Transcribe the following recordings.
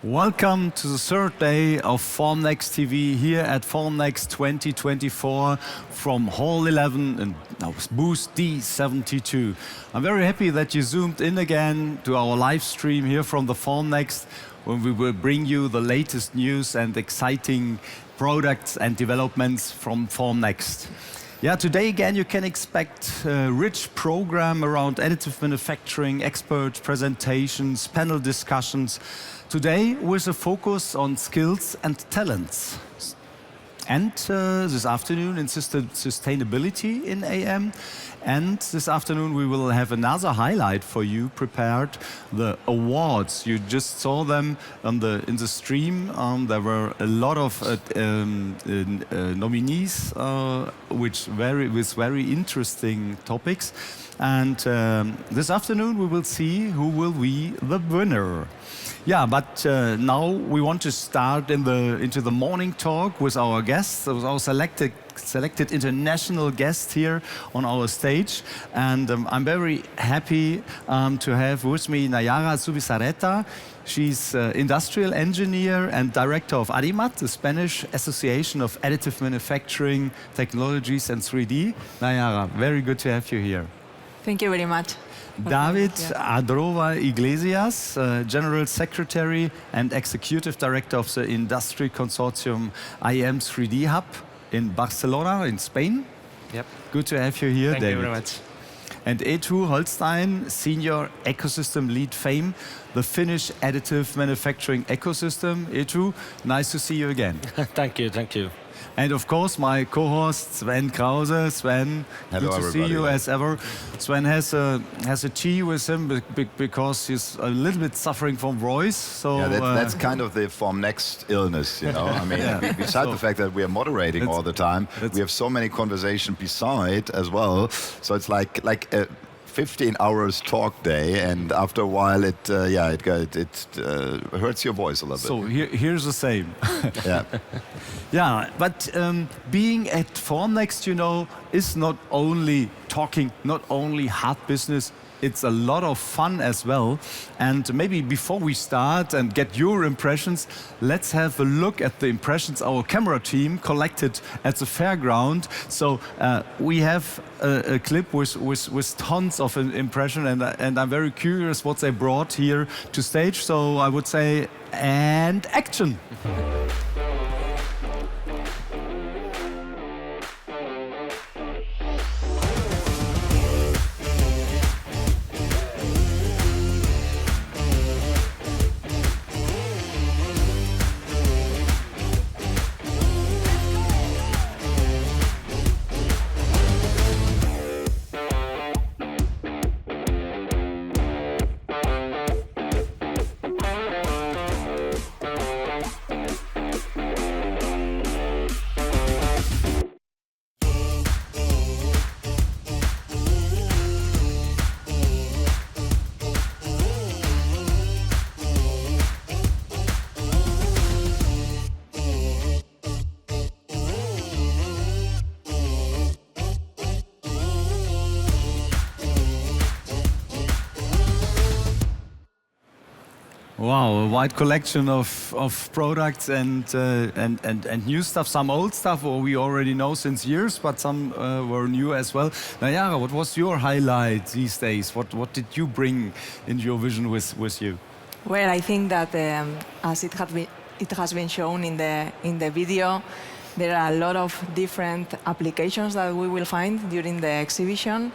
Welcome to the third day of Formnext TV here at Formnext 2024 from Hall 11 and now booth D72. I'm very happy that you zoomed in again to our live stream here from the Formnext, when we will bring you the latest news and exciting products and developments from Formnext. Yeah, today again you can expect a rich program around additive manufacturing, expert presentations, panel discussions. Today with a focus on skills and talents. And this afternoon insisted sustainability in AM. And this afternoon we will have another highlight for you prepared, the awards. You just saw them on in the stream. There were a lot of nominees with very interesting topics. And this afternoon we will see who will be the winner. Yeah, but now we want to start into the morning talk with our guests, with our selected international guest here on our stage. And I'm very happy to have with me Naiara Zubizarreta. She's industrial engineer and director of ADIMAT, the Spanish Association of Additive Manufacturing Technologies and 3D. Naiara, very good to have you here. Thank you very much. David Adrover Iglesias, General Secretary and Executive Director of the Industry Consortium IM 3D Hub in Barcelona, in Spain. Yep. Good to have you here, Thank David. you very much. And Eetu, Holstein, Senior Ecosystem Lead FAME, the Finnish additive manufacturing ecosystem. Eetu, nice to see you again. Thank you, thank you. And of course, my co-host Sven Krause. Sven, hello, good to see you as ever. Sven has a tea with him because he's a little bit suffering from voice. So yeah, that's kind of the Formnext illness, you know. I mean, besides the fact that we are moderating all the time, we have so many conversations beside as well. So it's like a 15 hours talk day, and after a while it hurts your voice a little bit. So here's the same. Yeah. Yeah, but being at Formnext, you know, is not only talking, not only hard business, it's a lot of fun as well. And maybe before we start and get your impressions, let's have a look at the impressions our camera team collected at the fairground. So we have a clip with tons of impression, and I'm very curious what they brought here to stage. So I would say, and action. Wow, a wide collection of products and new stuff. Some old stuff we already know since years, but some were new as well. Naiara, what was your highlight these days? What did you bring in your vision with you? Well, I think that as it has been shown in the video, there are a lot of different applications that we will find during the exhibition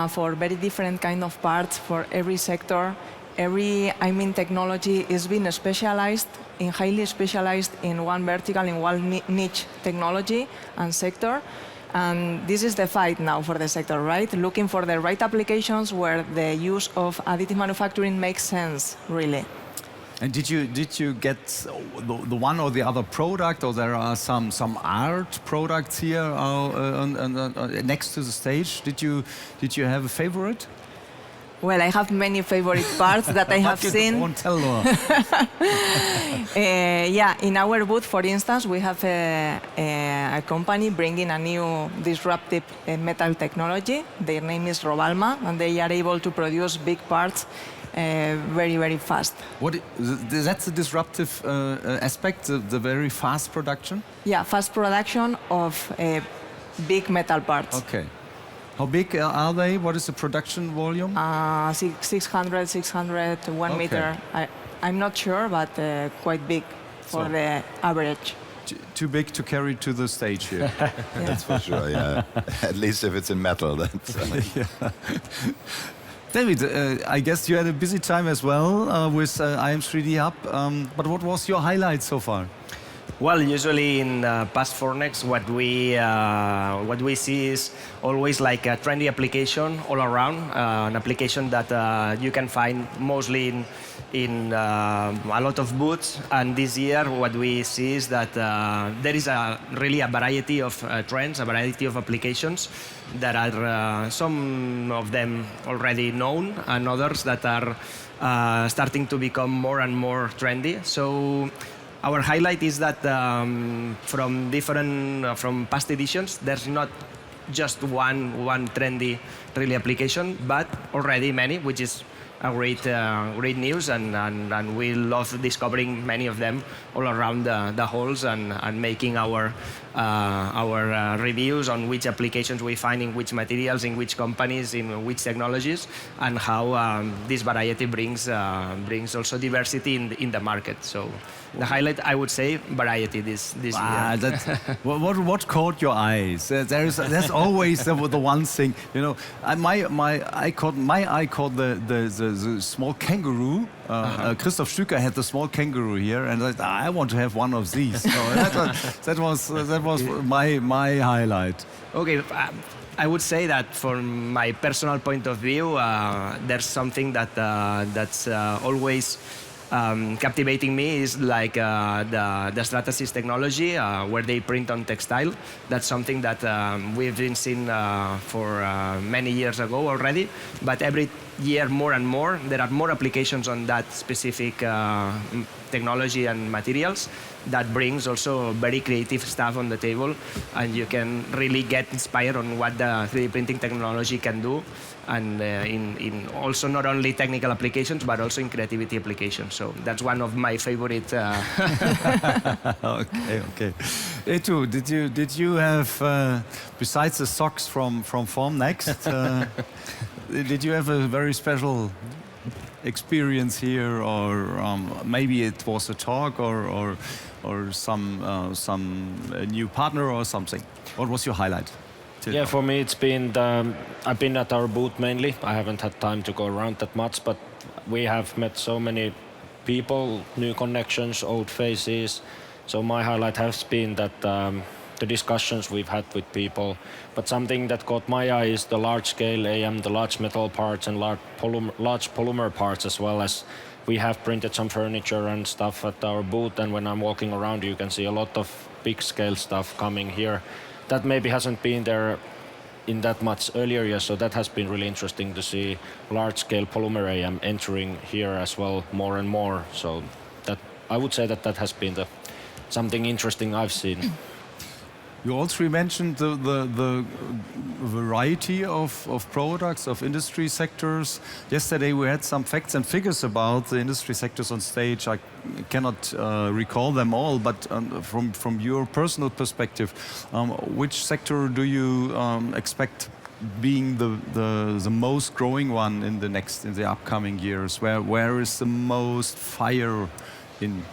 for very different kind of parts for every sector. Every technology is being highly specialized in one vertical, in one niche technology and sector. And this is the fight now for the sector, right? Looking for the right applications where the use of additive manufacturing makes sense, really. And did you get the one or the other product, or there are some art products here next to the stage? Did you have a favorite? Well, I have many favorite parts that I have seen. Won't tell her. Yeah, in our booth, for instance, we have a company bringing a new disruptive metal technology. Their name is Robalma, and they are able to produce big parts very, very fast. That's the disruptive aspect, the very fast production? Yeah, fast production of big metal parts. Okay. How big are they? What is the production volume? 600, 1 Okay. meter. I'm not sure, but quite big for the average. Too big to carry to the stage here. That's for sure, yeah. At least if it's in metal, that's... David, I guess you had a busy time as well with IM3D Hub, but what was your highlight so far? Well, usually in past Formext, what we see is always like a trendy application all around, an application that you can find mostly in a lot of booths. And this year, what we see is that there is really a variety of trends, a variety of applications that are some of them already known, and others that are starting to become more and more trendy. So our highlight is that from past editions, there's not just one trendy really application, but already many, which is a great news, and we love discovering many of them all around the halls and making our reviews on which applications we find in which materials, in which companies, in which technologies, and how this variety brings also diversity in the market. So the highlight, I would say, variety this year. What caught your eyes? There's always the one thing, you know. My eye caught the small kangaroo. Christoph Stücker had the small kangaroo here, and I want to have one of these. So that was my highlight. Okay. I would say that from my personal point of view, there's something that's always captivating me is like the Stratasys technology, where they print on textile. That's something that we've been seeing for many years ago already, but every year more and more there are more applications on that specific technology and materials that brings also very creative stuff on the table, and you can really get inspired on what the 3D printing technology can do, and in also not only technical applications but also in creativity applications. So that's one of my favorite. Okay. Eetu, did you have besides the socks from Formnext, did you have a very special experience here, or maybe it was a talk or some new partner or something? What was your highlight? Yeah, for me it's been I've been at our booth mainly. I haven't had time to go around that much, but we have met so many people, new connections, old faces. So my highlight has been that the discussions we've had with people. But something that caught my eye is the large-scale AM, the large metal parts and large polymer parts, as well as we have printed some furniture and stuff at our booth. And when I'm walking around, you can see a lot of big-scale stuff coming here that maybe hasn't been there in that much earlier years. So that has been really interesting to see large-scale polymer AM entering here as well more and more. So that I would say that has been something interesting I've seen. You also mentioned the variety of products, of industry sectors. Yesterday we had some facts and figures about the industry sectors on stage. I cannot recall them all, but from your personal perspective, which sector do you expect being the most growing one in the upcoming years? Where is the most fire in?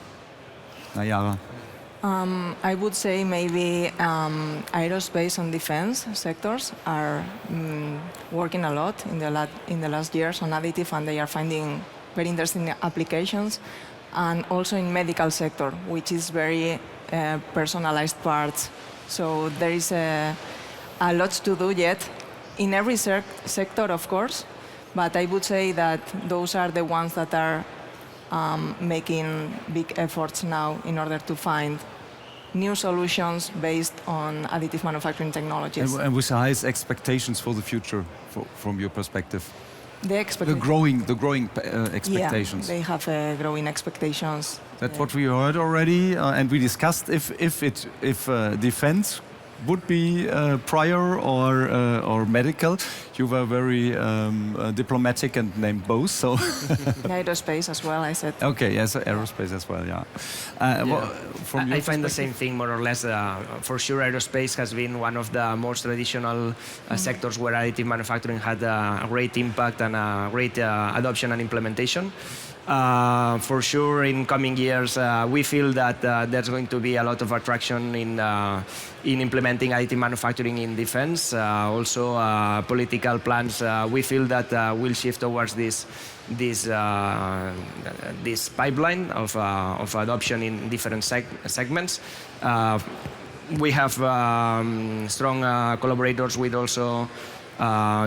Naiara? I would say maybe aerospace and defense sectors are working a lot in the last years on additive, and they are finding very interesting applications. And also in medical sector, which is very personalized parts. So there is a lot to do yet in every sector, of course. But I would say that those are the ones that are making big efforts now in order to find new solutions based on additive manufacturing technologies. And with the highest expectations for the future, from your perspective? The growing expectations. Yeah, they have growing expectations. That's what we heard already, and we discussed if defense would be prior or medical. You were very diplomatic and named both. So Aerospace as well, I said. okay, yes, aerospace as well. Yeah. I find the same thing more or less. For sure, aerospace has been one of the most traditional sectors where additive manufacturing had a great impact and a great adoption and implementation. For sure, in coming years, we feel that there's going to be a lot of attraction in implementing additive manufacturing in defense. Also, political plans, we feel that will shift towards this pipeline of adoption in different segments. We have strong collaborators with also.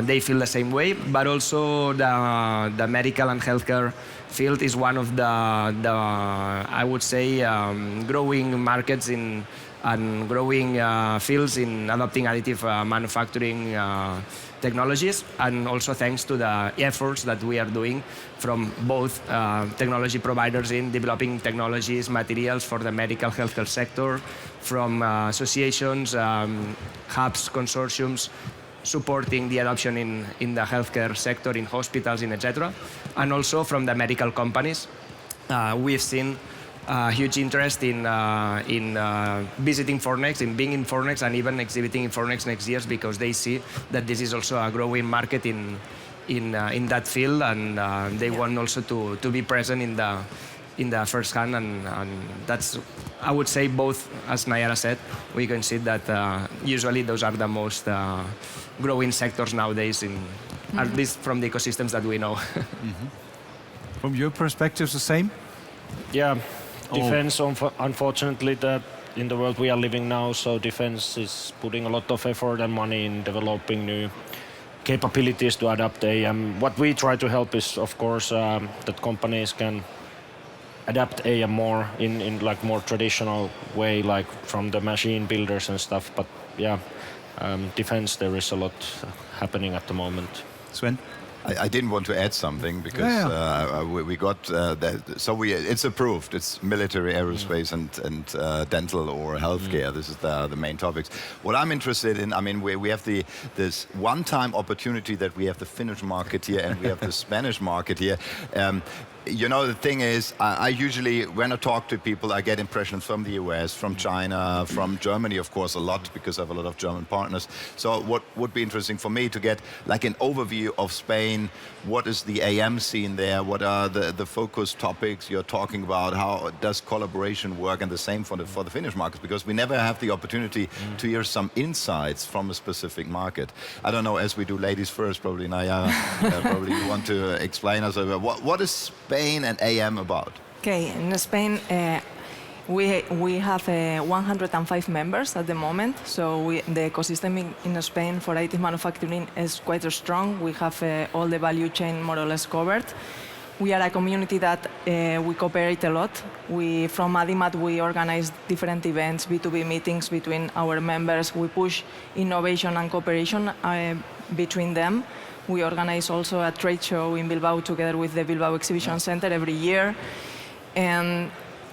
They feel the same way, but also the medical and healthcare field is one of the I would say, growing markets and growing fields in adopting additive manufacturing technologies, and also thanks to the efforts that we are doing from both technology providers in developing technologies, materials for the medical healthcare sector, from associations, hubs, consortiums, supporting the adoption in the healthcare sector, in hospitals, etc. And also from the medical companies. We've seen huge interest in visiting Formext, in being in Formext, and even exhibiting in Formext next year, because they see that this is also a growing market in that field, and they want also to be present in the first hand, and that's, I would say, both, as Naiara said, we can see that usually those are the most growing sectors nowadays, at least from the ecosystems that we know. From your perspective, the same? Yeah, defense, unfortunately, that in the world we are living now, so defense is putting a lot of effort and money in developing new capabilities to adapt AM. What we try to help is, of course, that companies can adapt AM more in like more traditional way, like from the machine builders and stuff. But yeah, defense, there is a lot happening at the moment. Sven? I didn't want to add something because we got that. So it's approved. It's military, aerospace, and dental or healthcare. This is the main topics. What I'm interested in, I mean, we have this one-time opportunity that we have the Finnish market here and we have the Spanish market here. You know, the thing is, I usually, when I talk to people, I get impressions from the US, from China, from Germany, of course, a lot, because I have a lot of German partners. So what would be interesting for me to get like an overview of Spain, what is the AM scene there, what are the focus topics you're talking about, how does collaboration work, and the same for the Finnish market, because we never have the opportunity to hear some insights from a specific market. I don't know, as we do ladies first, probably Naiara, probably you want to explain us what is Spain and AM about? Okay, in Spain, we have 105 members at the moment, so the ecosystem in Spain for additive manufacturing is quite strong. We have all the value chain more or less covered. We are a community that we cooperate a lot. From ADIMAT, we organize different events, B2B meetings between our members. We push innovation and cooperation between them. We organize also a trade show in Bilbao together with the Bilbao Exhibition Center every year. And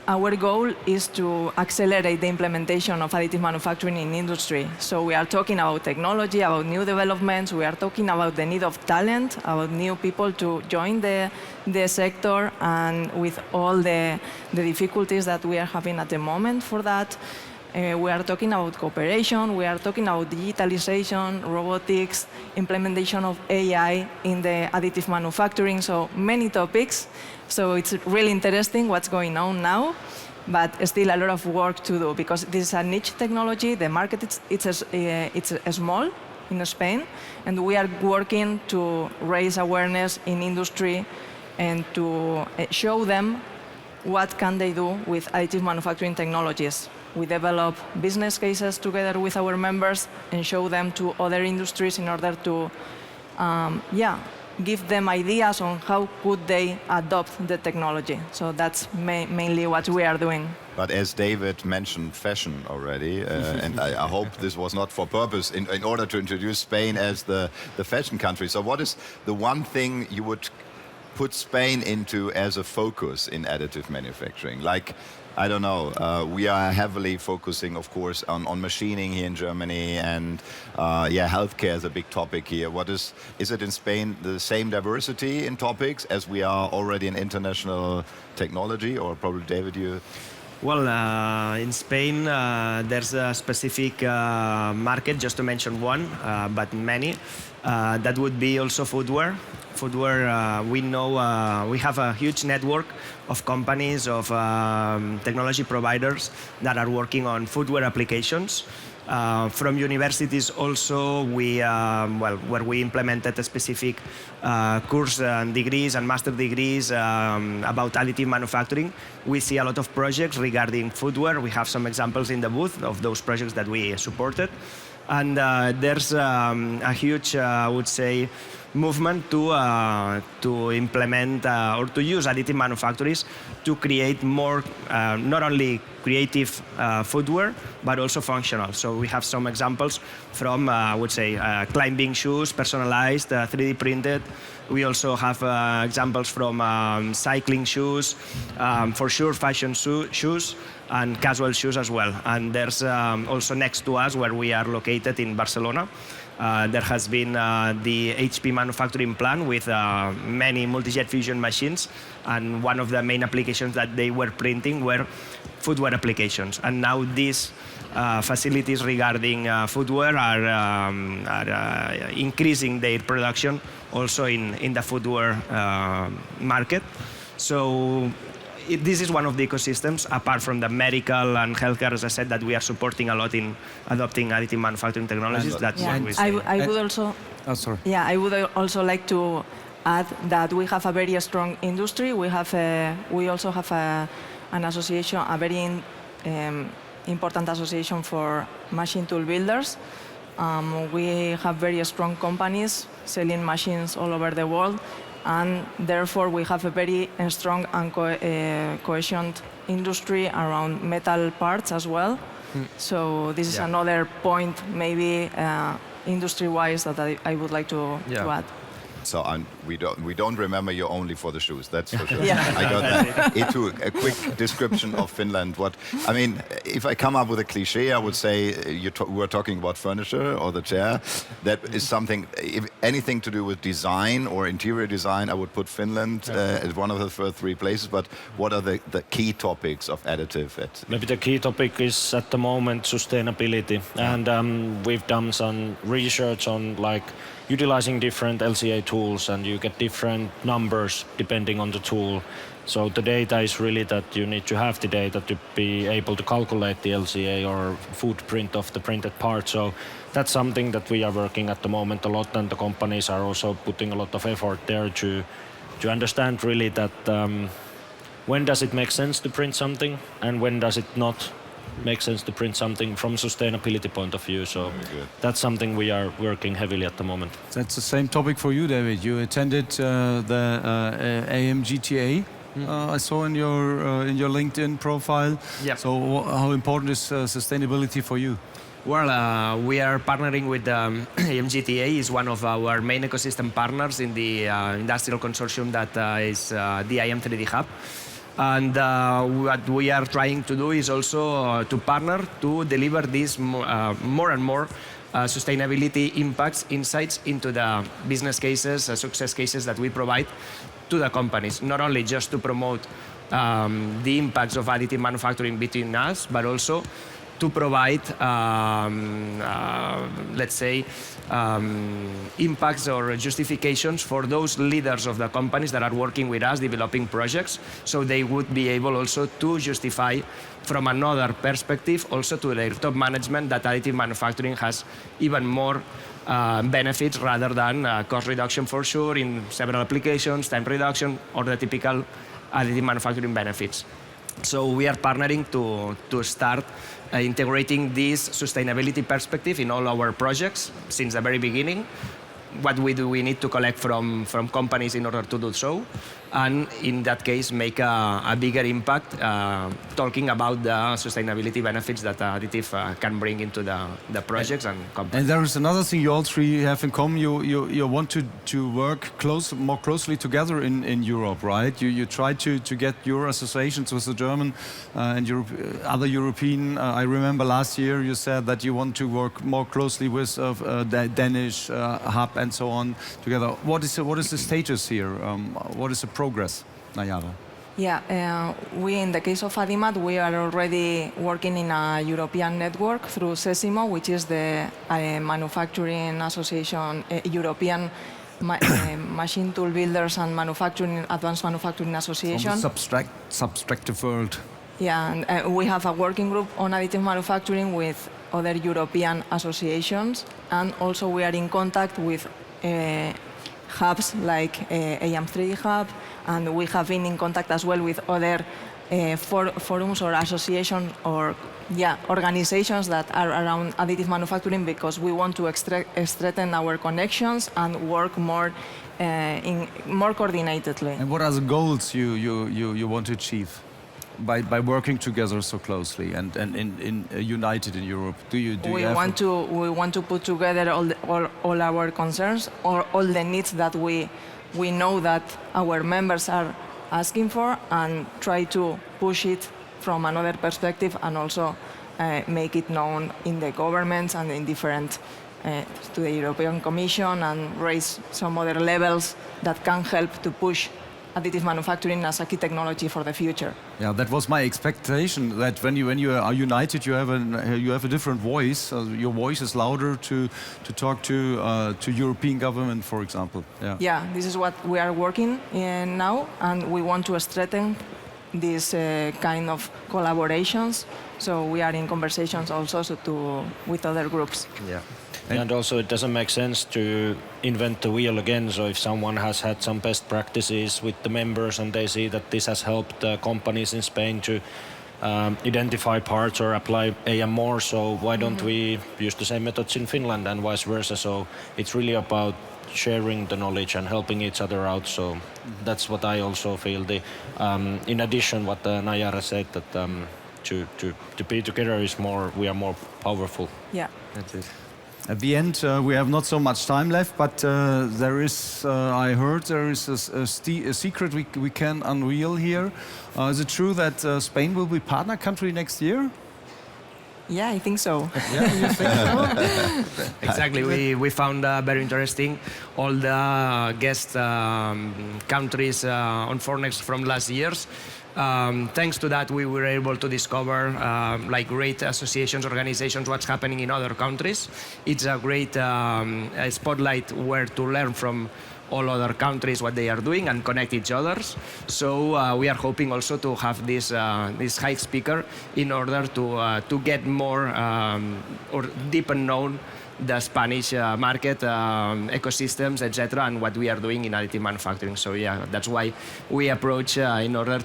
our goal is to accelerate the implementation of additive manufacturing in industry. So we are talking about technology, about new developments. We are talking about the need of talent, about new people to join the sector, and with all the difficulties that we are having at the moment for that. We are talking about cooperation, we are talking about digitalization, robotics, implementation of AI in the additive manufacturing, so many topics. So it's really interesting what's going on now, but still a lot of work to do, because this is a niche technology. The market it's small in Spain, and we are working to raise awareness in industry and to show them what can they do with additive manufacturing technologies. We develop business cases together with our members and show them to other industries in order to give them ideas on how could they adopt the technology. So that's mainly what we are doing. But as David mentioned fashion already, and I hope this was not for purpose, in order to introduce Spain as the fashion country. So what is the one thing you would put Spain into as a focus in additive manufacturing? Like, I don't know. We are heavily focusing, of course, on machining here in Germany, and healthcare is a big topic here. Is it in Spain the same diversity in topics as we are already in international technology, or probably David, you? Well, in Spain, there's a specific market, just to mention one, but many. That would be also footwear. Footwear, we know we have a huge network of companies, of technology providers that are working on footwear applications. From universities also, where we implemented a specific course and degrees and master degrees about additive manufacturing. We see a lot of projects regarding footwear. We have some examples in the booth of those projects that we supported. And there's a huge, I would say, movement to implement or to use additive manufacturers to create more, not only creative footwear, but also functional. So we have some examples from, I would say, climbing shoes, personalized, 3D printed. We also have examples from cycling shoes, for sure fashion shoes, and casual shoes as well. And there's also next to us, where we are located in Barcelona, there has been the HP manufacturing plant with many multi-jet fusion machines, and one of the main applications that they were printing were footwear applications. And now these facilities regarding footwear are increasing their production also in the footwear market. So this is one of the ecosystems, apart from the medical and healthcare, as I said, that we are supporting a lot in adopting additive manufacturing technologies. That's what we say. I would also... Oh, sorry. Yeah, I would also like to add that we have a very strong industry. We also have an association, a very important association for machine tool builders. We have very strong companies selling machines all over the world, and therefore we have a very strong and cohesioned industry around metal parts as well. So this is another point, maybe industry-wise, that I would like to add. So we don't remember you only for the shoes. That's for sure. Yeah. I got that. Eetu, a quick description of Finland. I mean, if I come up with a cliche, I would say we were talking about furniture or the chair. That is something. If anything to do with design or interior design, I would put Finland as one of the first three places. But what are the key topics of additive? Maybe the key topic is at the moment sustainability, and we've done some research on utilizing different LCA tools, and you get different numbers depending on the tool. So the data is really that you need to have the data to be able to calculate the LCA or footprint of the printed part. So that's something that we are working at the moment a lot, and the companies are also putting a lot of effort there to understand really that when does it make sense to print something and when does it not make sense to print something from sustainability point of view. So that's something we are working heavily at the moment. That's the same topic for you, David. You attended the AMGTA. I saw in your LinkedIn profile. Yep. So how important is sustainability for you? Well, we are partnering with AMGTA. Is one of our main ecosystem partners in the industrial consortium that is the IM 3D Hub. And what we are trying to do is also to partner to deliver these more and more sustainability impacts, insights into the business cases, success cases that we provide to the companies, not only just to promote the impacts of additive manufacturing between us, but also to provide, let's say, impacts or justifications for those leaders of the companies that are working with us, developing projects, so they would be able also to justify from another perspective also to their top management that additive manufacturing has even more benefits rather than cost reduction for sure in several applications, time reduction, or the typical additive manufacturing benefits. So we are partnering to start integrating this sustainability perspective in all our projects since the very beginning. What we do, we need to collect from companies in order to do so. and in that case make a bigger impact, talking about the sustainability benefits that additive can bring into the projects and companies. And there is another thing you all three have in common. You want to work more closely together in Europe, right? You try to get your associations with the German and other European. I remember last year you said that you want to work more closely with the Danish hub and so on together. What is the status here? What is the progress, Naiara? Yeah, we in the case of Adimat, we are already working in a European network through SESIMO, which is the manufacturing association, European machine tool builders and advanced manufacturing association. From the subtractive world. Yeah, and we have a working group on additive manufacturing with other European associations, and also we are in contact with hubs like AM3 Hub, and we have been in contact as well with other forums or associations or organizations that are around additive manufacturing, because we want to strengthen our connections and work more coordinatedly. And what are the goals you want to achieve by working together so closely and united in Europe? We want to put together all our concerns or all the needs that we know that our members are asking for, and try to push it from another perspective, and also make it known in the governments and in different to the European Commission, and raise some other levels that can help to push additive manufacturing as a key technology for the future. Yeah, that was my expectation. That when you are united, you have a different voice. Your voice is louder to talk to European government, for example. Yeah. Yeah, this is what we are working in now, and we want to strengthen these kind of collaborations. So we are in conversations also with other groups. Yeah. And also it doesn't make sense to invent the wheel again. So if someone has had some best practices with the members and they see that this has helped companies in Spain to identify parts or apply AM more, so why don't we use the same methods in Finland and vice versa? So it's really about sharing the knowledge and helping each other out. So that's what I also feel. In addition, what Naiara said, that to be together is we are more powerful. Yeah. That's it. At the end, we have not so much time left, but there is, I heard, there is a secret we can unveil here. Is it true that Spain will be partner country next year? Yeah, I think so. Yeah, you think so? Exactly. We found very interesting all the guest countries on Formext from last years. Thanks to that, we were able to discover like great associations, organizations, what's happening in other countries. It's a great spotlight where to learn from all other countries what they are doing and connect each others. So we are hoping also to have this high speaker in order to get more or deeper known the Spanish market, ecosystems, etc., and what we are doing in additive manufacturing. So yeah, that's why we approach in order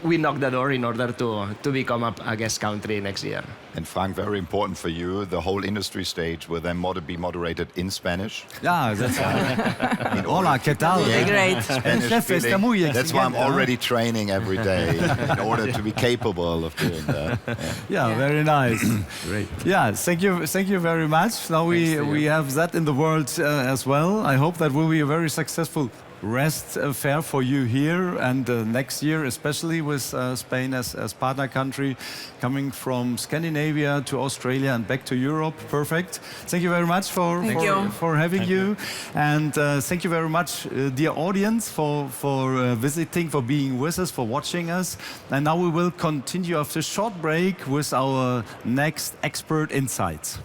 we knock the door in order to become a guest country next year. And Frank, very important for you, the whole industry stage will then be moderated in Spanish. Yeah, that's right. Hola, ¿qué tal? Great. Spanish feeling. That's why I'm already training every day in order to be capable of doing that. Yeah, very nice. Great. Yeah, thank you very much. Now we have that in the world as well. I hope that will be a very successful rest fair for you here, and next year especially with Spain as partner country, coming from Scandinavia to Australia and back to Europe. Perfect. Thank you very much for having you. And thank you very much, dear audience, for visiting, for being with us, for watching us. And now we will continue after a short break with our next expert insights.